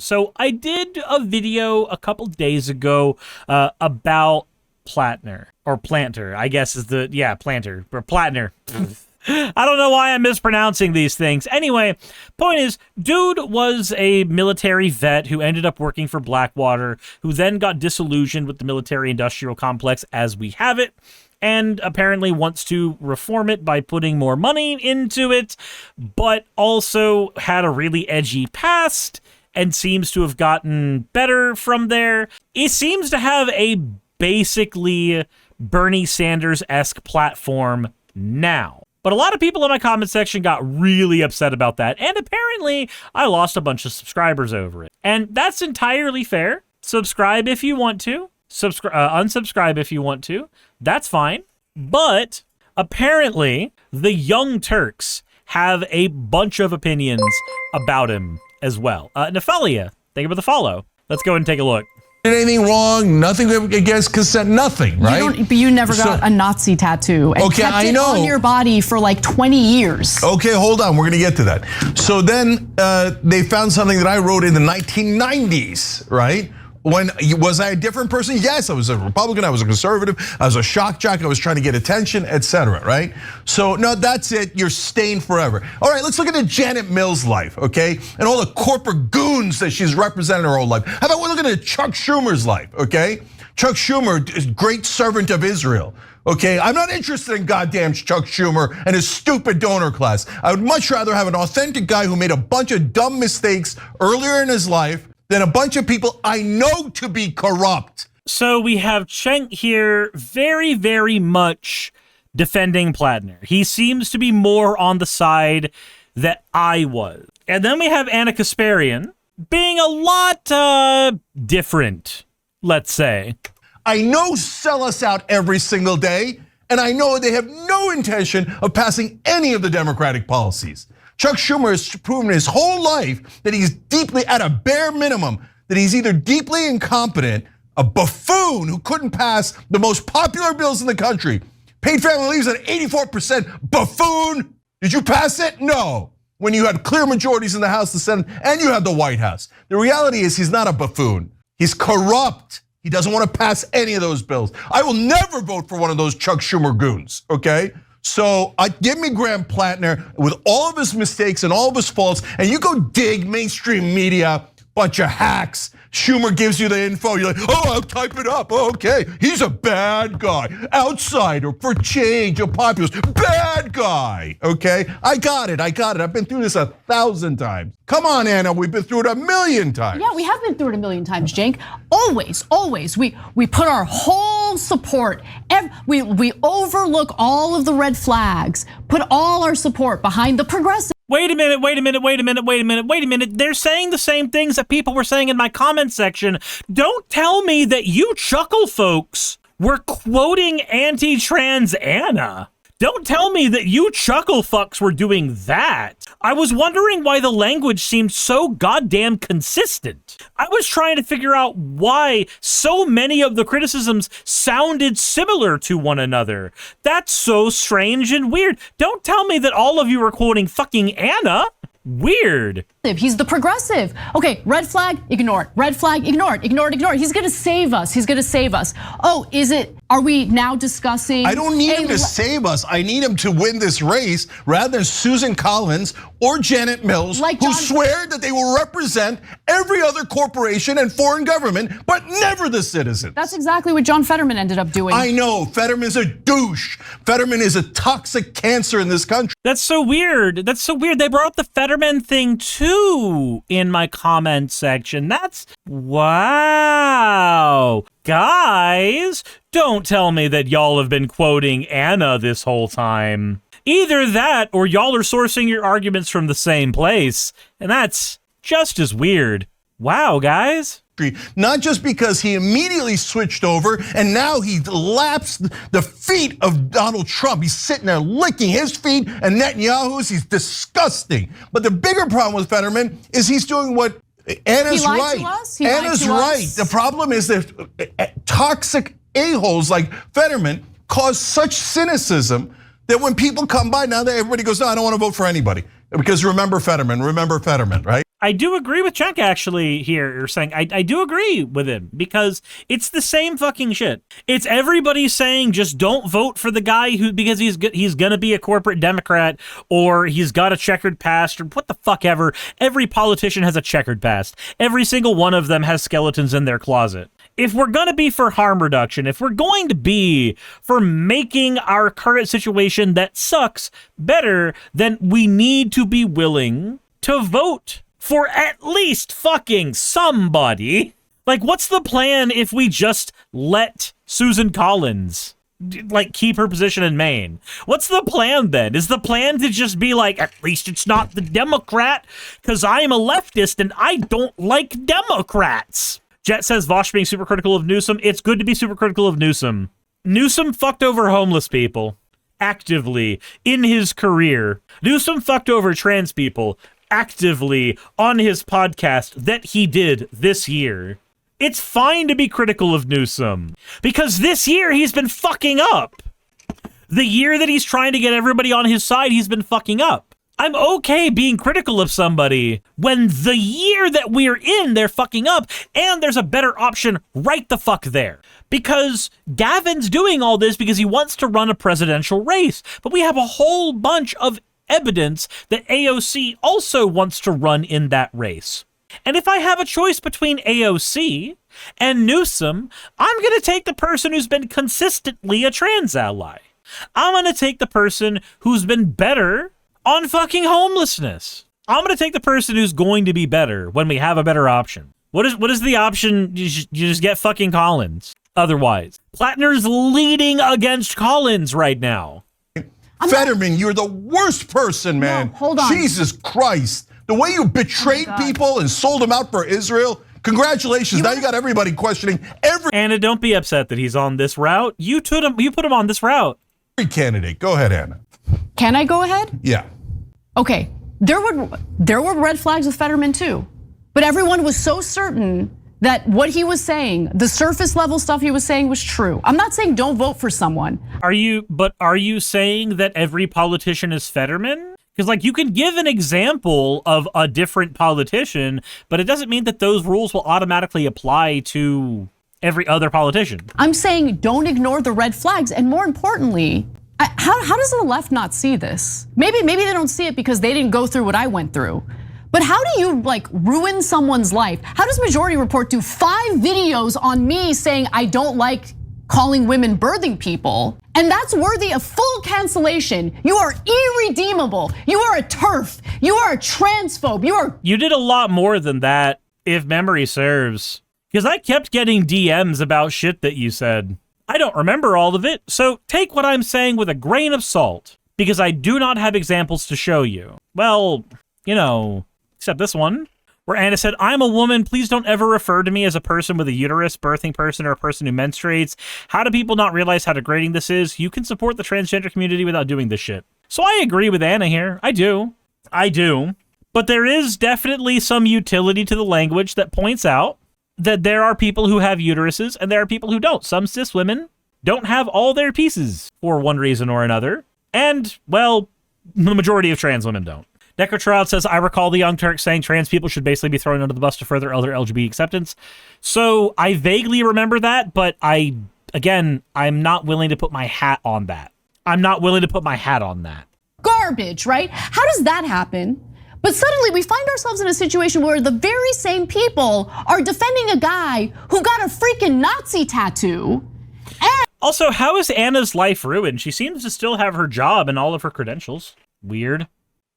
So I did a video a couple days ago about Platner, or Planter, I guess is the, yeah, Planter, or Platner. I don't know why I'm mispronouncing these things. Anyway, point is, dude was a military vet who ended up working for Blackwater, who then got disillusioned with the military-industrial complex as we have it, and apparently wants to reform it by putting more money into it, but also had a really edgy past, and seems to have gotten better from there. It seems to have a basically Bernie Sanders-esque platform now. But a lot of people in my comment section got really upset about that, and apparently I lost a bunch of subscribers over it. And that's entirely fair. Subscribe if you want to. Unsubscribe if you want to. That's fine. But apparently the Young Turks have a bunch of opinions about him as well. Nephalia, thank you for the follow. Let's go and take a look. Anything wrong, nothing against consent, nothing, right? But you never got a Nazi tattoo and okay, kept I it know. on your body for like 20 years. Okay, hold on, we're gonna get to that. So then they found something that I wrote in the 1990s, right? Was I a different person? Yes, I was a Republican, I was a conservative, I was a shock jock, I was trying to get attention, etc., right? So no, that's it, you're stained forever. All right, let's look at the Janet Mills life, okay? And all the corporate goons that she's represented her whole life. How about we look at Chuck Schumer's life, okay? Chuck Schumer is great servant of Israel. Okay, I'm not interested in goddamn Chuck Schumer and his stupid donor class. I would much rather have an authentic guy who made a bunch of dumb mistakes earlier in his life than a bunch of people I know to be corrupt. So we have Cenk here very, very much defending Platner. He seems to be more on the side that I was. And then we have Anna Kasparian being a lot different, let's say. I know sell us out every single day, and I know they have no intention of passing any of the Democratic policies. Chuck Schumer has proven his whole life that he's deeply, at a bare minimum, that he's either deeply incompetent, a buffoon who couldn't pass the most popular bills in the country. Paid family leave's at 84%, buffoon. Did you pass it? No. When you had clear majorities in the House, the Senate, and you had the White House. The reality is he's not a buffoon. He's corrupt. He doesn't want to pass any of those bills. I will never vote for one of those Chuck Schumer goons, okay? So give me Graham Platner with all of his mistakes and all of his faults, and you go dig mainstream media, bunch of hacks. Schumer gives you the info, you're like, oh, I'll type it up, okay. He's a bad guy, outsider, for change, a populist, bad guy, okay? I got it, I've been through this 1,000 times. Come on, Anna, we've been through it 1,000,000 times. Yeah, we have been through it 1,000,000 times, Cenk. Always, we put our whole support, we overlook all of the red flags, put all our support behind the progressive. Wait a minute. They're saying the same things that people were saying in my comment section. Don't tell me that you chuckle folks were quoting anti-trans Anna. Don't tell me that you chuckle fucks were doing that. I was wondering why the language seemed so goddamn consistent. I was trying to figure out why so many of the criticisms sounded similar to one another. That's so strange and weird. Don't tell me that all of you were quoting fucking Anna. Weird. He's the progressive. Okay, red flag, ignore it. Red flag, ignore it, ignore it, ignore it. He's gonna save us, he's gonna save us. Oh, are we now discussing? I don't need him to save us. I need him to win this race rather than Susan Collins or Janet Mills, who swear that they will represent every other corporation and foreign government, but never the citizens. That's exactly what John Fetterman ended up doing. I know, Fetterman's a douche. Fetterman is a toxic cancer in this country. That's so weird. That's so weird. They brought up the Fetterman thing too in my comment section. That's, wow. Guys, don't tell me that y'all have been quoting Anna this whole time. Either that or y'all are sourcing your arguments from the same place, and that's just as weird. Wow, guys. Not just because he immediately switched over and now he laps the feet of Donald Trump. He's sitting there licking his feet and Netanyahu's. He's disgusting. But the bigger problem with Fetterman is he's doing what Anna's right. Anna's right. The problem is that toxic a-holes like Fetterman cause such cynicism that when people come by now, everybody goes, no, I don't want to vote for anybody. Because remember Fetterman, right? I do agree with Cenk actually here. You're saying I do agree with him because it's the same fucking shit. It's everybody saying just don't vote for the guy who because he's gonna be a corporate Democrat or he's got a checkered past or what the fuck ever. Every politician has a checkered past. Every single one of them has skeletons in their closet. If we're going to be for harm reduction, if we're going to be for making our current situation that sucks better, then we need to be willing to vote for at least fucking somebody. Like, what's the plan if we just let Susan Collins, like, keep her position in Maine? What's the plan then? Is the plan to just be like, at least it's not the Democrat, because I'm a leftist and I don't like Democrats? Jet says Vosh being super critical of Newsom. It's good to be super critical of Newsom. Newsom fucked over homeless people actively in his career. Newsom fucked over trans people actively on his podcast that he did this year. It's fine to be critical of Newsom because this year he's been fucking up. The year that he's trying to get everybody on his side, he's been fucking up. I'm okay being critical of somebody when the year that we're in, they're fucking up, and there's a better option right the fuck there. Because Gavin's doing all this because he wants to run a presidential race, but we have a whole bunch of evidence that AOC also wants to run in that race. And if I have a choice between AOC and Newsom, I'm going to take the person who's been consistently a trans ally. I'm going to take the person who's been better on fucking homelessness. I'm going to take the person who's going to be better when we have a better option. What is the option? You just get fucking Collins. Otherwise, Plattner's leading against Collins right now. Fetterman, you're the worst person, man. No, hold on. Jesus Christ. The way you betrayed people and sold them out for Israel, congratulations. Now you got everybody questioning every Anna, don't be upset that he's on this route. You put him on this route. candidate. Go ahead, Anna. Can I go ahead? Yeah. Okay, there were red flags with Fetterman too, but everyone was so certain that what he was saying, the surface level stuff he was saying was true. I'm not saying don't vote for someone. Are you saying that every politician is Fetterman? Because like you can give an example of a different politician, but it doesn't mean that those rules will automatically apply to every other politician. I'm saying don't ignore the red flags, and more importantly, how does the left not see this? Maybe they don't see it because they didn't go through what I went through. But how do you like ruin someone's life? How does Majority Report do 5 videos on me saying I don't like calling women birthing people? And that's worthy of full cancellation. You are irredeemable. You are a TERF. You are a transphobe. You did a lot more than that, if memory serves. Because I kept getting DMs about shit that you said. I don't remember all of it, so take what I'm saying with a grain of salt, because I do not have examples to show you. Well, you know, except this one, where Anna said, I'm a woman, please don't ever refer to me as a person with a uterus, birthing person, or a person who menstruates. How do people not realize how degrading this is? You can support the transgender community without doing this shit. So I agree with Anna here, I do. But there is definitely some utility to the language that points out that there are people who have uteruses and there are people who don't. Some cis women don't have all their pieces for one reason or another. And, well, the majority of trans women don't. Necrochild says, I recall the Young Turks saying trans people should basically be thrown under the bus to further other LGBT acceptance. So I vaguely remember that, but I'm not willing to put my hat on that. Garbage, right? How does that happen? But suddenly we find ourselves in a situation where the very same people are defending a guy who got a freaking Nazi tattoo. And also, how is Anna's life ruined? She seems to still have her job and all of her credentials. Weird.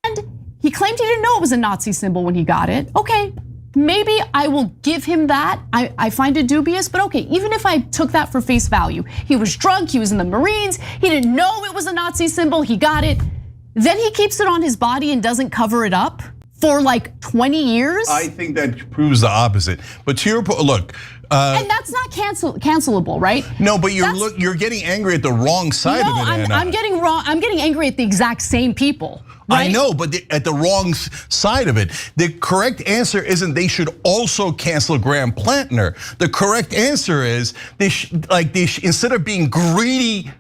And he claimed he didn't know it was a Nazi symbol when he got it. Okay, maybe I will give him that. I find it dubious, but okay, even if I took that for face value, he was drunk, he was in the Marines, he didn't know it was a Nazi symbol, he got it. Then he keeps it on his body and doesn't cover it up for like 20 years? I think that proves the opposite. But to your point, look. And that's not cancelable, right? No, but you're getting angry at the wrong side of it, Anna. I'm getting angry at the exact same people. Right? I know, but at the wrong side of it. The correct answer isn't they should also cancel Graham Plantner. The correct answer is instead of being greedy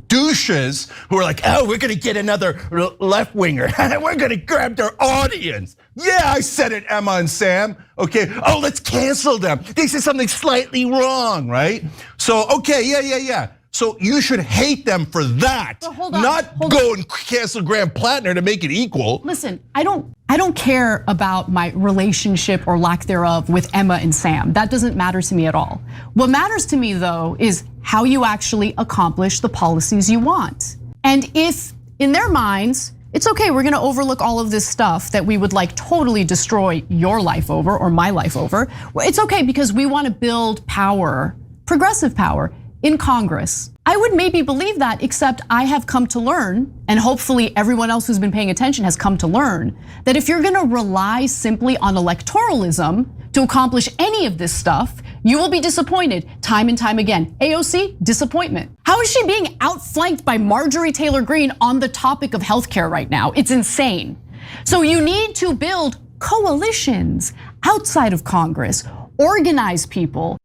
douches who are like, oh, we're gonna get another left winger. We're gonna grab their audience. Yeah, I said it, Emma and Sam. Okay, oh, let's cancel them. They said something slightly wrong, right? So, okay, yeah. So you should hate them for that, not go and cancel Graham Plattner to make it equal. Listen, I don't care about my relationship or lack thereof with Emma and Sam. That doesn't matter to me at all. What matters to me though is how you actually accomplish the policies you want. And if in their minds, it's okay, we're gonna overlook all of this stuff that we would like totally destroy your life over or my life over. It's okay because we wanna build power, progressive power, in Congress. I would maybe believe that, except I have come to learn, and hopefully everyone else who's been paying attention has come to learn, that if you're gonna rely simply on electoralism to accomplish any of this stuff, you will be disappointed time and time again. AOC, disappointment. How is she being outflanked by Marjorie Taylor Greene on the topic of healthcare right now? It's insane. So you need to build coalitions outside of Congress. Organize people.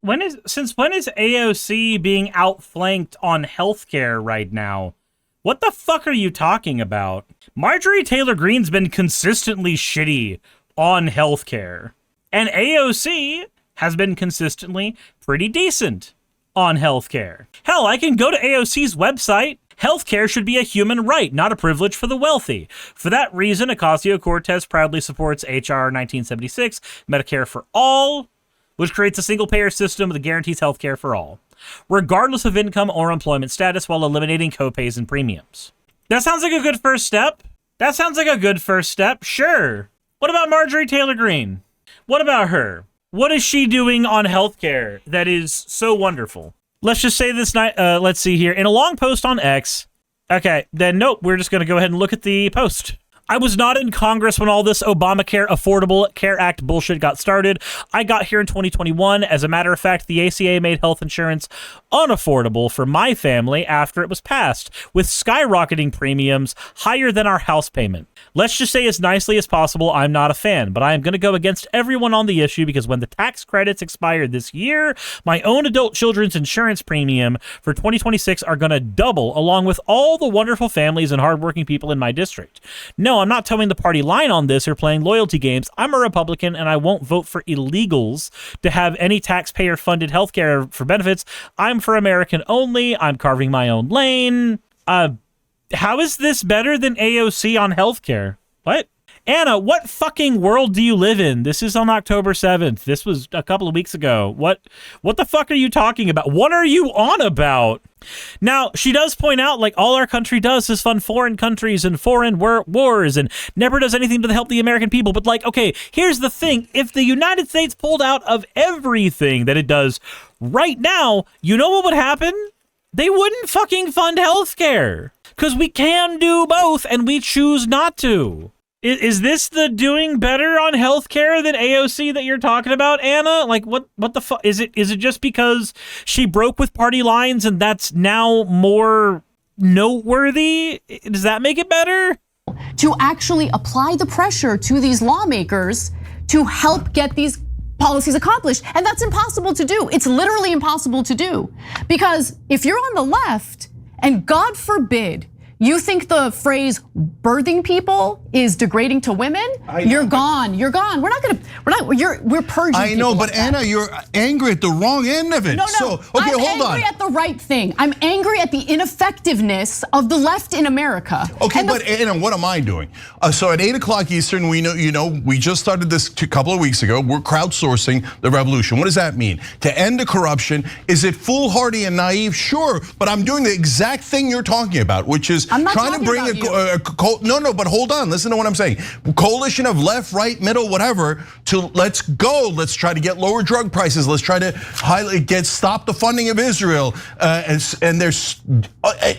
Since when is AOC being outflanked on healthcare right now? What the fuck are you talking about? Marjorie Taylor Greene's been consistently shitty on healthcare, and AOC has been consistently pretty decent on healthcare. Hell, I can go to AOC's website. Healthcare should be a human right, not a privilege for the wealthy. For that reason, Ocasio-Cortez proudly supports HR 1976, Medicare for All, which creates a single-payer system that guarantees health care for all, regardless of income or employment status, while eliminating copays and premiums. That sounds like a good first step. Sure. What about Marjorie Taylor Greene? What about her? What is she doing on healthcare that is so wonderful? Let's just say this night. Let's see here. In a long post on X. Okay, then nope. We're just gonna go ahead and look at the post. I was not in Congress when all this Obamacare Affordable Care Act bullshit got started. I got here in 2021. As a matter of fact, the ACA made health insurance unaffordable for my family after it was passed, with skyrocketing premiums higher than our house payment. Let's just say as nicely as possible, I'm not a fan, but I am going to go against everyone on the issue because when the tax credits expire this year, my own adult children's insurance premium for 2026 are going to double, along with all the wonderful families and hardworking people in my district. No, I'm not towing the party line on this or playing loyalty games. I'm a Republican and I won't vote for illegals to have any taxpayer-funded healthcare for benefits. I'm for American only. I'm carving my own lane. How is this better than AOC on healthcare? What? Anna, what fucking world do you live in? This is on October 7th. This was a couple of weeks ago. What the fuck are you talking about? What are you on about? Now, she does point out, like, all our country does is fund foreign countries and foreign wars and never does anything to help the American people. But, like, okay, here's the thing. If the United States pulled out of everything that it does right now, you know what would happen? They wouldn't fucking fund healthcare. Because we can do both and we choose not to. Is this the doing better on healthcare than AOC that you're talking about, Anna? Like, what the fuck? Is it just because she broke with party lines and that's now more noteworthy? Does that make it better? To actually apply the pressure to these lawmakers to help get these policies accomplished. And that's impossible to do. It's literally impossible to do. Because if you're on the left, and God forbid, you think the phrase birthing people is degrading to women? You're gone. You're purging. I know, but Anna, you're angry at the wrong end of it. No. So, okay, I'm hold on. angry at the right thing. I'm angry at the ineffectiveness of the left in America. Okay, but Anna, what am I doing? So at 8 o'clock Eastern, we know, we just started this a couple of weeks ago. We're crowdsourcing the revolution. What does that mean? To end the corruption. Is it foolhardy and naive? Sure, but I'm doing the exact thing you're talking about, which is trying to bring no, but hold on, listen to what I'm saying. Coalition of left, right, middle, whatever, to let's try to get lower drug prices, let's try to stop the funding of Israel, and there's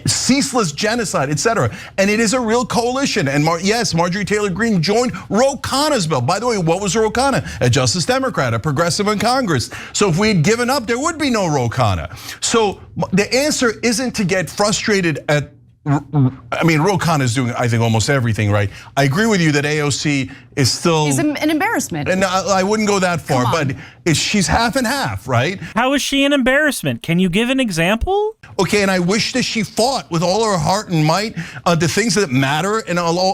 ceaseless genocide, etc. And it is a real coalition, and yes, Marjorie Taylor Greene joined Ro Khanna's bill. By the way, what was Ro Khanna? A Justice Democrat, a progressive in Congress. So if we had given up, there would be no Ro Khanna. So the answer isn't to get frustrated at I mean, Ro Khan is doing, I think, almost everything right. I agree with you that AOC is still... He's an embarrassment. And I wouldn't go that far, but she's half and half, right? How is she an embarrassment? Can you give an example? Okay, and I wish that she fought with all her heart and might the things that matter,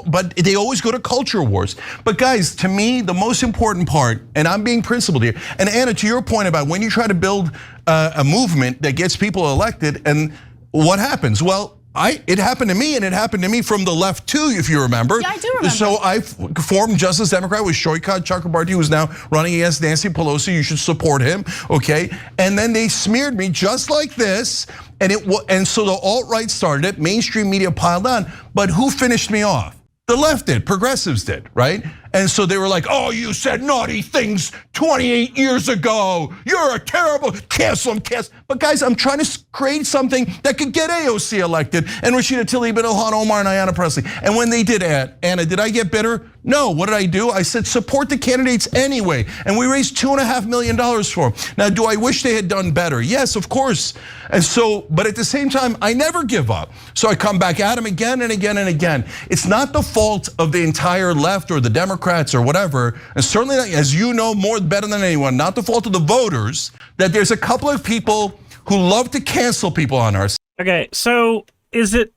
but they always go to culture wars. But guys, to me, the most important part, and I'm being principled here, and Anna, to your point about when you try to build a movement that gets people elected, and what happens? Well, it happened to me, and it happened to me from the left too, if you remember. Yeah, I do remember. So I formed Justice Democrat with Shoutout Chakrabarti, who's now running against Nancy Pelosi. You should support him, okay? And then they smeared me just like this, and so the alt-right started it, mainstream media piled on, but who finished me off? The left did, progressives did, right? And so they were like, oh, you said naughty things 28 years ago. You're a terrible, cancel him, cancel. But guys, I'm trying to create something that could get AOC elected and Rashida Tlaib and Ilhan Omar and Ayanna Pressley. And when they did, Anna, did I get bitter? No, what did I do? I said, support the candidates anyway. And we raised $2.5 million for them. Now, do I wish they had done better? Yes, of course. And so, but at the same time, I never give up. So I come back at them again and again and again. It's not the fault of the entire left or the Democrats or whatever, and certainly, as you know more better than anyone, not the fault of the voters, that there's a couple of people who love to cancel people on our side. Okay, so is it,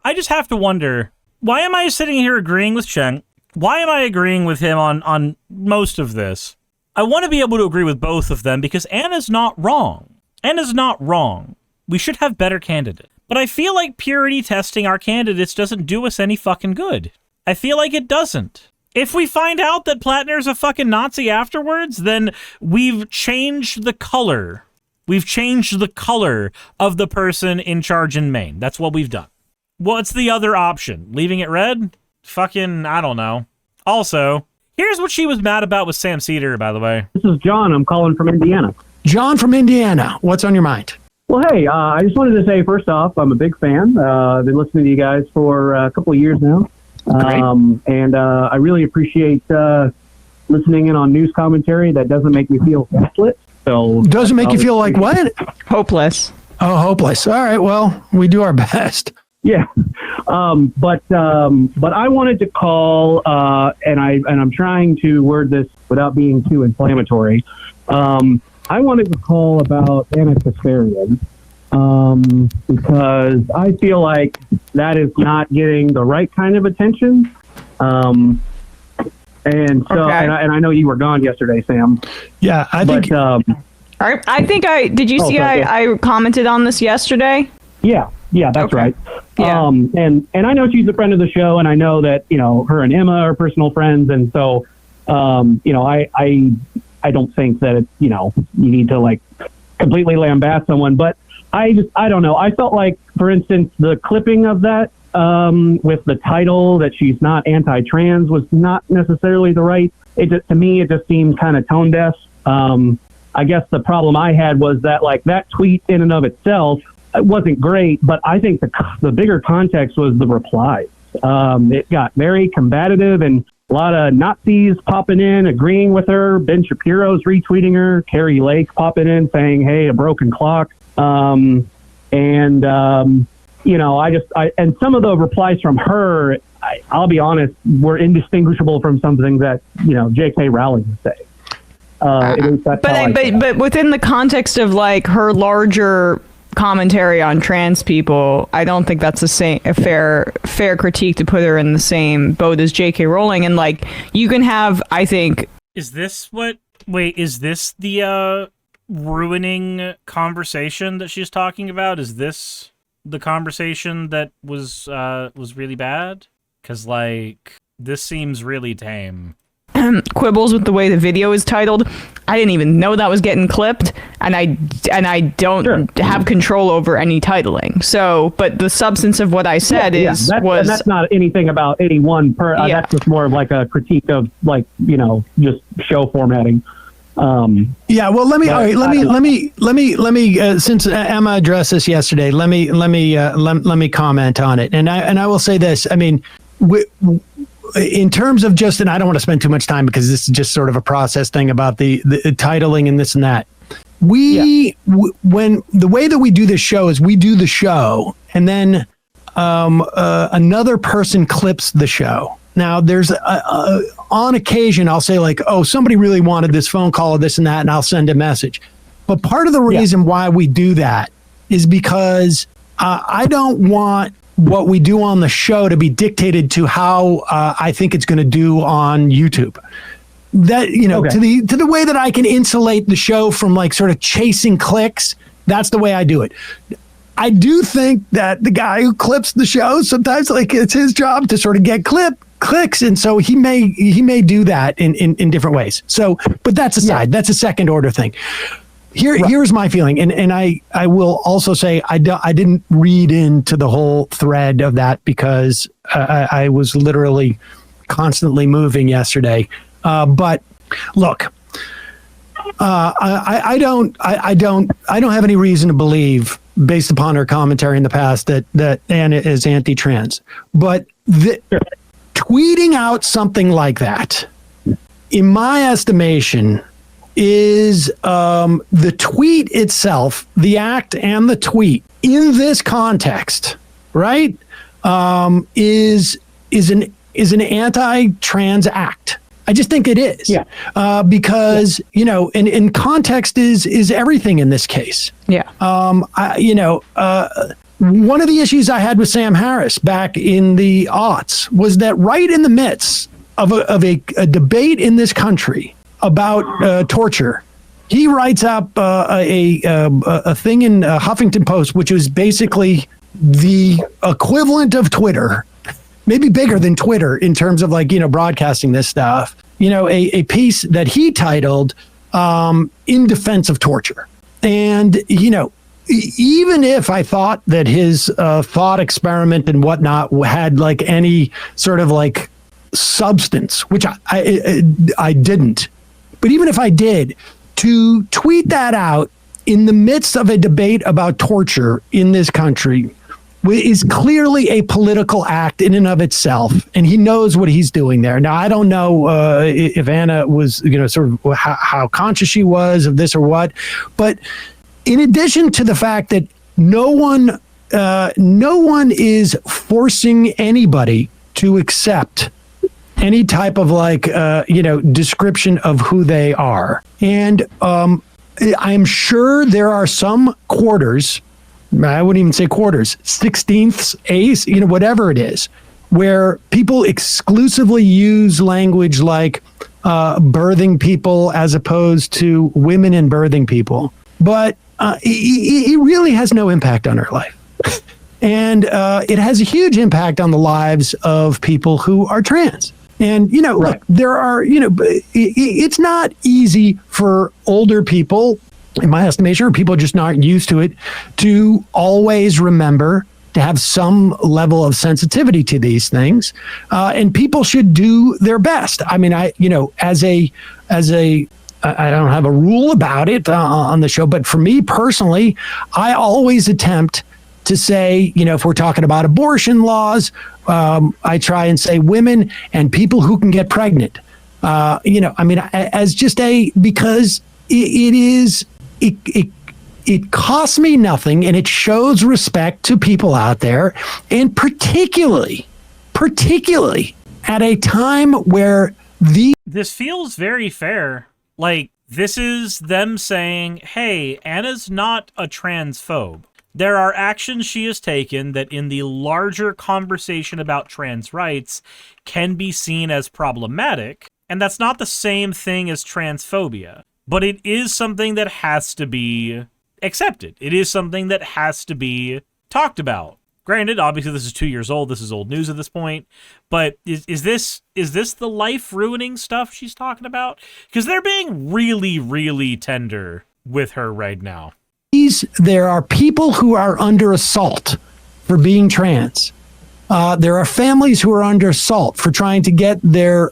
I just have to wonder, why am I sitting here agreeing with Cheng? Why am I agreeing with him on most of this? I want to be able to agree with both of them because Anna's not wrong. Anna's not wrong. We should have better candidates. But I feel like purity testing our candidates doesn't do us any fucking good. I feel like it doesn't. If we find out that Plattner's a fucking Nazi afterwards, then we've changed the color. We've changed the color of the person in charge in Maine. That's what we've done. What's the other option? Leaving it red? Fucking, I don't know. Also, here's what she was mad about with Sam Cedar, by the way. This is John. I'm calling from Indiana. John from Indiana. What's on your mind? Well, hey, I just wanted to say, first off, I'm a big fan. I've been listening to you guys for a couple of years now. And I really appreciate listening in on news commentary that doesn't make me feel gaslit. So doesn't make you feel like what? Hopeless. Oh, hopeless. All right. Well, we do our best. Yeah. But I wanted to call, and I'm trying to word this without being too inflammatory. I wanted to call about Anna Kasparian. Because I feel like that is not getting the right kind of attention. And so, okay. and I know you were gone yesterday, Sam. Yeah, I think. I think did you see I commented on this yesterday? Yeah, that's okay. right. Yeah. And I know she's a friend of the show, and I know that, her and Emma are personal friends. And so, I don't think that it's, you need to like completely lambast someone, but I don't know. I felt like, for instance, the clipping of that with the title that she's not anti-trans was not necessarily the right. To me, it just seemed kind of tone deaf. I guess the problem I had was that like that tweet in and of itself wasn't great, but I think the bigger context was the replies. It got very combative and a lot of Nazis popping in, agreeing with her. Ben Shapiro's retweeting her. Carrie Lake popping in saying, hey, a broken clock. And some of the replies from her, I'll be honest, were indistinguishable from something that, J.K. Rowling would say. But within the context of like her larger commentary on trans people, I don't think that's a fair critique to put her in the same boat as J.K. Rowling. And like, you can have, I think. Is this the ruining conversation that she's talking about? Is this the conversation that was really bad? Because like, this seems really tame. Quibbles with the way the video is titled. I didn't even know that was getting clipped, and I don't have control over any titling. So, but the substance of what I said that's not anything about any one that's just more of like a critique of like, just show formatting. Yeah, well, let me since Emma addressed this yesterday, let me comment on it, and I will say this. I mean, in terms of just, and I don't want to spend too much time because this is just sort of a process thing about the titling and this and that. When the way that we do this show is we do the show, and then another person clips the show. Now, there's on occasion, I'll say like, oh, somebody really wanted this phone call or this and that, and I'll send a message. But part of the reason why we do that is because I don't want what we do on the show to be dictated to how I think it's going to do on YouTube. That, you know, to the way that I can insulate the show from like sort of chasing clicks. That's the way I do it. I do think that the guy who clips the show, sometimes like it's his job to sort of get clicks, and so he may do that in different ways. So, but that's aside. That's a second order thing. Here's my feeling, and I will also say I didn't read into the whole thread of that because I was literally constantly moving yesterday. But look, I don't have any reason to believe, based upon her commentary in the past, that Anna is anti-trans. But tweeting out something like that, in my estimation, is the tweet itself, the act and the tweet in this context, right? Is an anti-trans act. I just think it is. Yeah. Because, you know, and context is everything in this case. Yeah. One of the issues I had with Sam Harris back in the aughts was that right in the midst of a debate in this country about torture, he writes up a thing in Huffington Post, which was basically the equivalent of Twitter, maybe bigger than Twitter in terms of like, you know, broadcasting this stuff, you know, a piece that he titled In Defense of Torture. And, you know, even if I thought that his thought experiment and whatnot had like any sort of like substance, which I didn't, but even if I did, to tweet that out in the midst of a debate about torture in this country is clearly a political act in and of itself, and he knows what he's doing there. Now, I don't know if Anna was, you know, sort of how conscious she was of this or what, but in addition to the fact that no one is forcing anybody to accept any type of like, description of who they are. And I'm sure there are some quarters, I wouldn't even say quarters, 16ths, eighths, you know, whatever it is, where people exclusively use language like birthing people as opposed to women and birthing people. But it really has no impact on her life. And it has a huge impact on the lives of people who are trans. And, you know, look, there are, you know, it's not easy for older people, in my estimation, or people just not used to it, to always remember to have some level of sensitivity to these things. And people should do their best. I mean, I don't have a rule about it on the show, but for me personally, I always attempt to say, you know, if we're talking about abortion laws, I try and say women and people who can get pregnant. As just because it costs me nothing and it shows respect to people out there, and particularly at a time where this feels very fair. Like, this is them saying, hey, Anna's not a transphobe. There are actions she has taken that in the larger conversation about trans rights can be seen as problematic, and that's not the same thing as transphobia. But it is something that has to be accepted. It is something that has to be talked about. Granted, obviously this is 2 years old. This is old news at this point. But is this the life-ruining stuff she's talking about? Because they're being really, really tender with her right now. There are people who are under assault for being trans. There are families who are under assault for trying to get their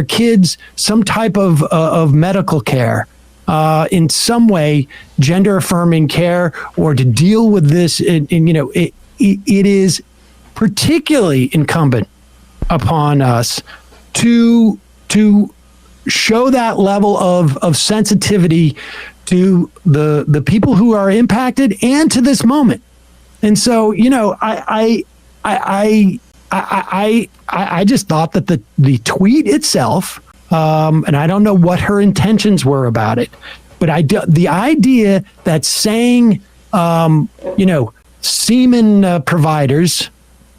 kids some type of medical care, in some way, gender affirming care, or to deal with this. And it is particularly incumbent upon us to show that level of sensitivity to the people who are impacted and to this moment. And so, you know, I just thought that the tweet itself, and I don't know what her intentions were about it, but the idea that saying, you know, semen providers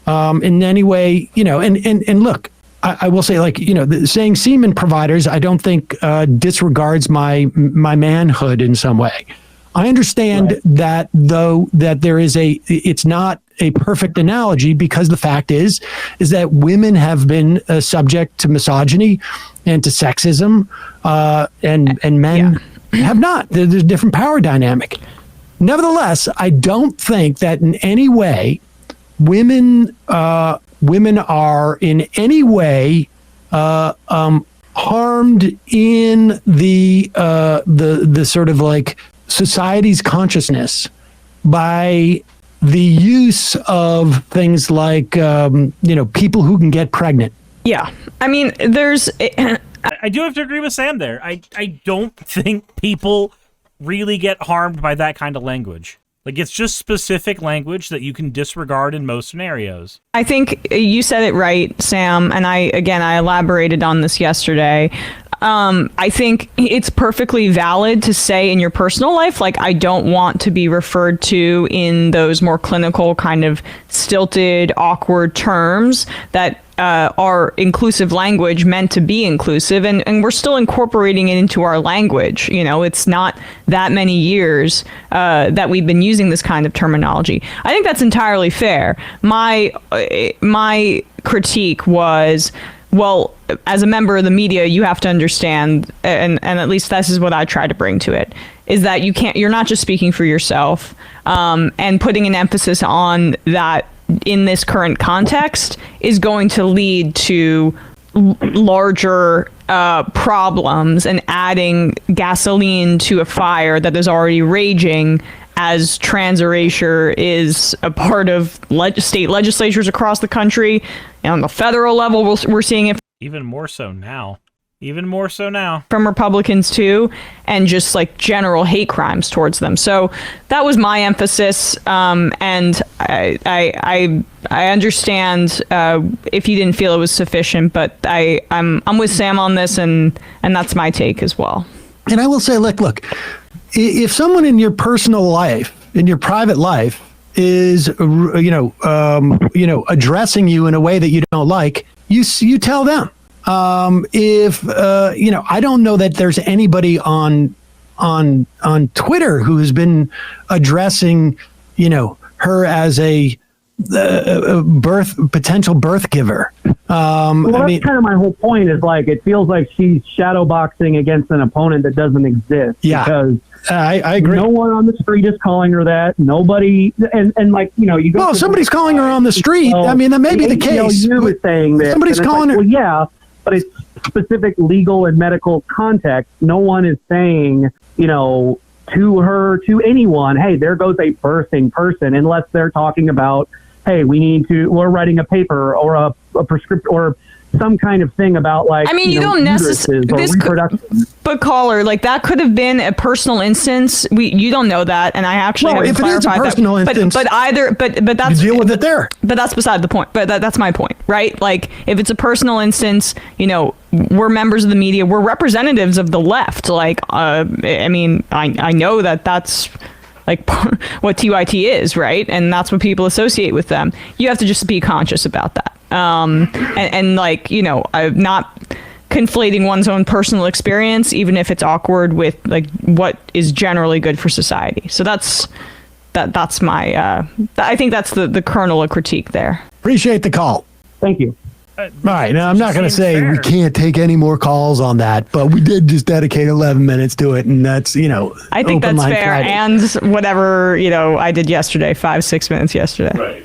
in any way, you know, and look, I will say, like, you know, saying semen providers, I don't think disregards my manhood in some way. I understand that, though, that there is it's not a perfect analogy, because the fact is that women have been subject to misogyny and to sexism, and men have not. There's a different power dynamic. Nevertheless, I don't think that in any way women are in any way harmed in the sort of like society's consciousness by the use of things like you know, people who can get pregnant. Yeah, I mean, there's. I do have to agree with Sam there. I don't think people really get harmed by that kind of language. Like, it's just specific language that you can disregard in most scenarios. I think you said it right, Sam, and I elaborated on this yesterday. I think it's perfectly valid to say in your personal life, like, I don't want to be referred to in those more clinical kind of stilted, awkward terms that are inclusive language meant to be inclusive, and we're still incorporating it into our language. You know, it's not that many years that we've been using this kind of terminology. I think that's entirely fair. My critique was, well, as a member of the media, you have to understand, and at least this is what I try to bring to it, is that you're not just speaking for yourself, and putting an emphasis on that in this current context is going to lead to larger problems and adding gasoline to a fire that is already raging, as trans erasure is a part of state legislatures across the country. And on the federal level, we're seeing it Even more so now. From Republicans too, and just like general hate crimes towards them. So that was my emphasis, and I understand if you didn't feel it was sufficient, but I'm with Sam on this, and that's my take as well. And I will say, look, if someone in your personal life, in your private life, is addressing you in a way that you don't like, you tell them. If I don't know that there's anybody on Twitter who has been addressing, her as a potential birth giver. That's kind of my whole point. Is like, it feels like she's shadowboxing against an opponent that doesn't exist. Yeah, because I agree. No one on the street is calling her that. Nobody, and you go. Well, if somebody's calling her on the street. Well, I mean, that may be the case. You is saying this. Somebody's calling her. Well, yeah, but it's specific legal and medical context. No one is saying, to her, to anyone, hey, there goes a birthing person, unless they're talking about, hey, we're writing a paper or a prescription or some kind of thing about, like, you don't necessarily, but caller, like, that could have been a personal instance. You don't know that, and I actually haven't clarified that. Instance, but that's, you deal with it there. But that's beside the point. But that's my point, right? Like, if it's a personal instance, we're members of the media, we're representatives of the left. Like, I know that's like what TYT is, right? And that's what people associate with them. You have to just be conscious about that. And like, I'm not conflating one's own personal experience, even if it's awkward, with like what is generally good for society. So that's my, I think that's the kernel of critique there. Appreciate the call. Thank you. All right. Now, I'm not going to say we can't take any more calls on that, but we did just dedicate 11 minutes to it. And that's, I think that's fair. Friday. And whatever, I did yesterday, 5-6 minutes yesterday. Right.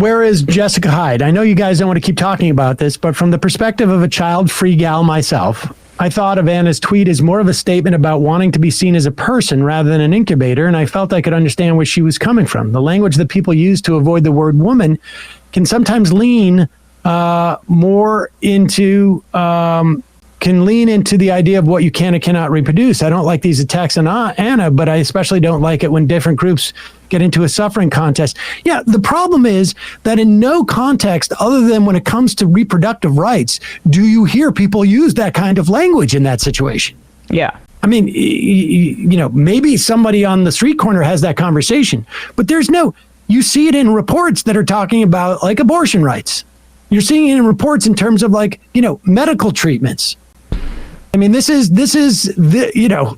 Where is Jessica Hyde? I know you guys don't want to keep talking about this, but from the perspective of a child-free gal myself, I thought of Anna's tweet as more of a statement about wanting to be seen as a person rather than an incubator, and I felt I could understand where she was coming from. The language that people use to avoid the word woman can sometimes lean more into the idea of what you can and cannot reproduce. I don't like these attacks on Anna, but I especially don't like it when different groups get into a suffering contest. Yeah, the problem is that in no context other than when it comes to reproductive rights, do you hear people use that kind of language in that situation. Yeah. I mean, you know, maybe somebody on the street corner has that conversation, but you see it in reports that are talking about like abortion rights. You're seeing it in reports in terms of like, you know, medical treatments. I mean, this is the, you know.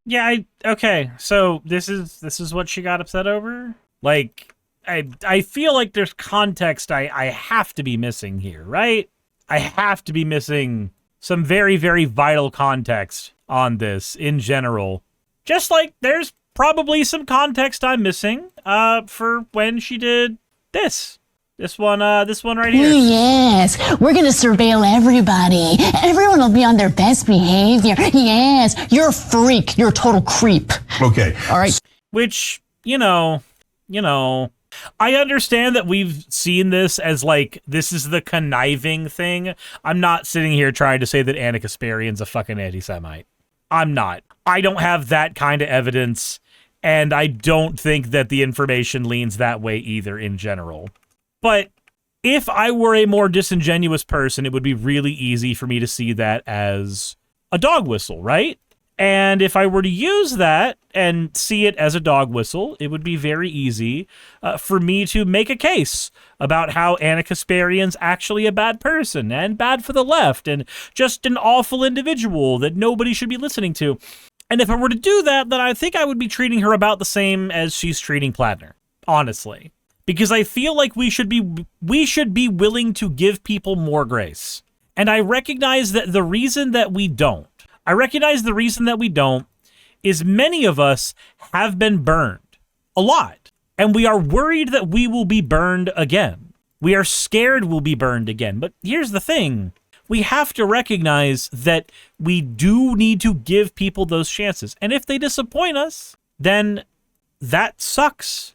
Yeah, okay. So this is what she got upset over? Like, I feel like there's context I have to be missing here, right? I have to be missing some very, very vital context on this in general. Just like there's probably some context I'm missing for when she did this. This one right here. Yes, we're gonna surveil everybody. Everyone will be on their best behavior. Yes, you're a freak. You're a total creep. Okay. All right. Which, you know, I understand that we've seen this as like, this is the conniving thing. I'm not sitting here trying to say that Anna Kasparian's a fucking anti-Semite. I'm not. I don't have that kind of evidence, and I don't think that the information leans that way either in general. But if I were a more disingenuous person, it would be really easy for me to see that as a dog whistle, right? And if I were to use that and see it as a dog whistle, it would be very easy for me to make a case about how Anna Kasparian's actually a bad person and bad for the left and just an awful individual that nobody should be listening to. And if I were to do that, then I think I would be treating her about the same as she's treating Plattner, honestly. Because I feel like we should be willing to give people more grace. And I recognize that the reason that we don't is many of us have been burned a lot. And we are worried that we will be burned again. We are scared we'll be burned again. But here's the thing. We have to recognize that we do need to give people those chances. And if they disappoint us, then that sucks.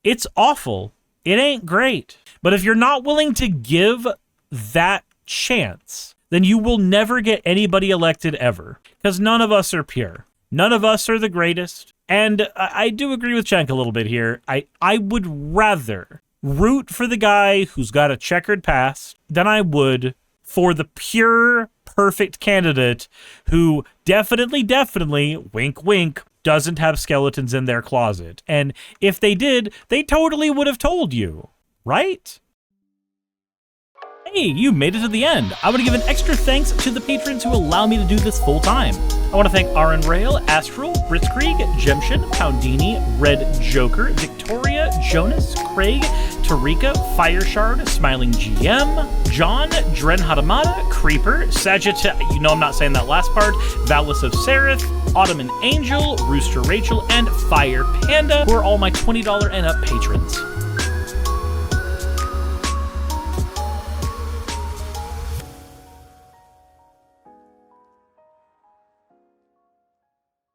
It's awful. It ain't great. But if you're not willing to give that chance, then you will never get anybody elected ever. Because none of us are pure. None of us are the greatest. And I do agree with Cenk a little bit here. I would rather root for the guy who's got a checkered past than I would for the pure, perfect candidate who definitely, wink, wink, doesn't have skeletons in their closet. And if they did, they totally would have told you, right? Hey, you made it to the end. I want to give an extra thanks to the patrons who allow me to do this full time. I want to thank Aaron Rail, Astral, Britzkrieg, Jemshin, Poundini, Red Joker, Victoria, Jonas, Craig, Tarika, Fireshard, Smiling GM, John, Dren Hadamada, Creeper, Sagitt, you know I'm not saying that last part, Valis of Seraph, Ottoman Angel, Rooster Rachel, and Fire Panda, who are all my $20 and up patrons.